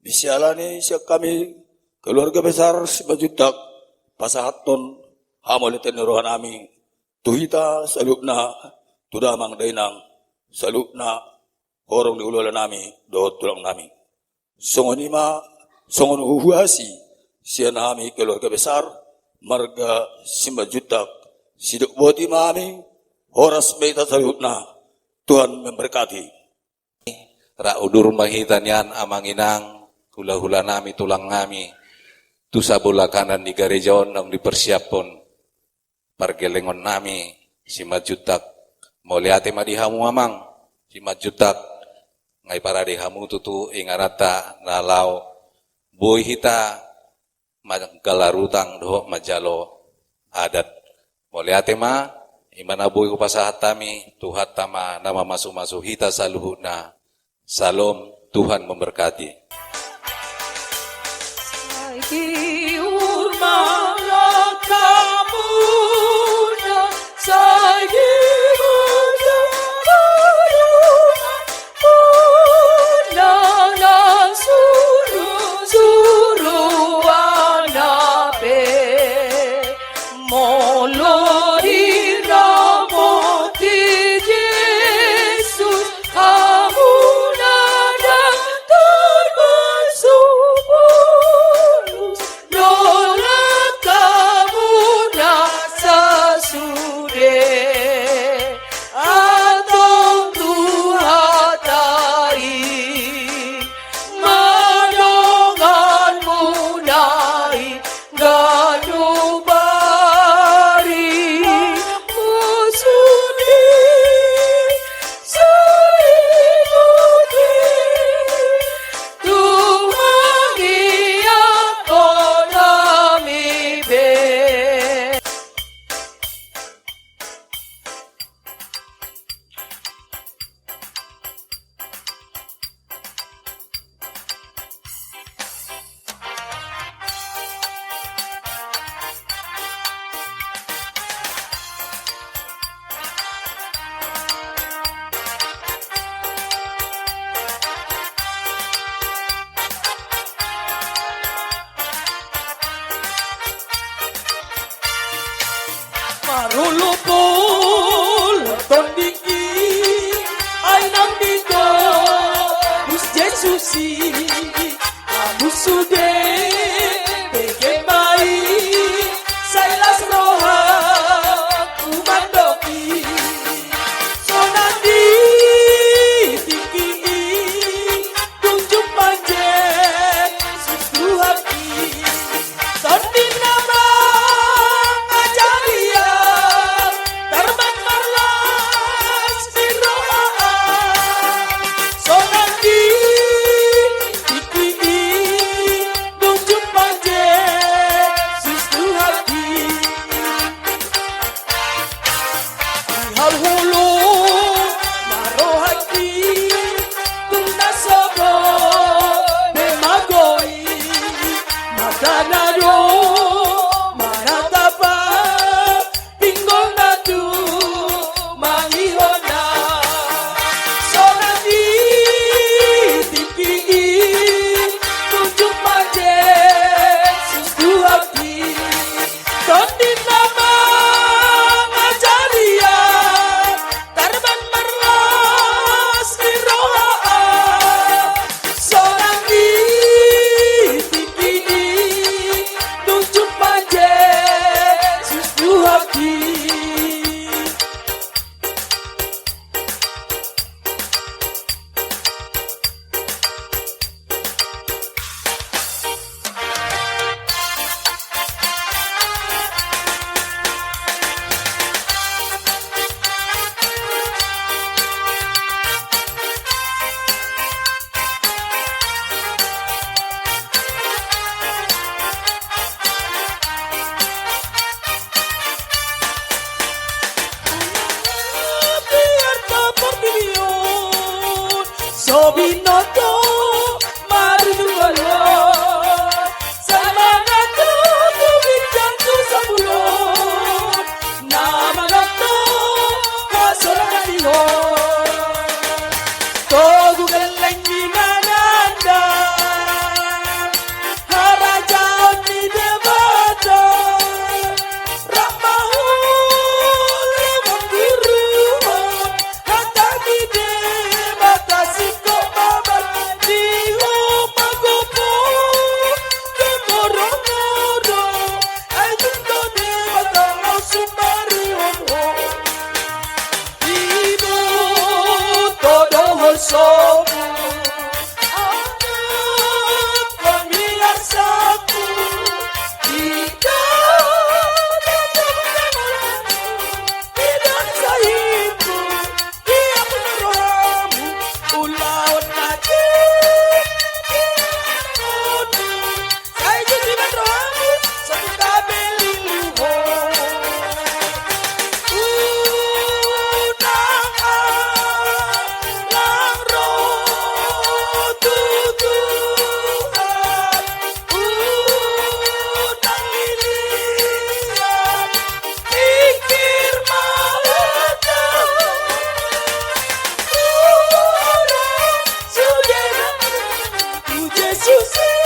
Bisialani siya kami keluarga besar Simajutak pasahaton hamolitan rohan nami tuhita salupna tudamang dainang salupna horong diulala nami dohot tulang nami. Songonima songon uhuasi siya nami keluarga besar marga Simajutak siduk boti mami horas beta salupna Tuhan memberkati. Raudur mahitanian amanginang hula-hula nami tulang nami tu sabola kanan di garejaon nang dipersiapon pargelengon nami Simajutak moliate madihamu amang Simajutak ngai para dihamu tutu ingarata nalau boy hita magalarutang doh majalo adat moliate ma imana boy upasahat tami tuhat tama nama masu-masu hita saluhuna salom Tuhan memberkati. Marulupul tondiki ay nang dito Gus Jesusi amusude begemai sailas roha kumandoki sonandi tiki tunjuk panjang susu hati tondin nama susah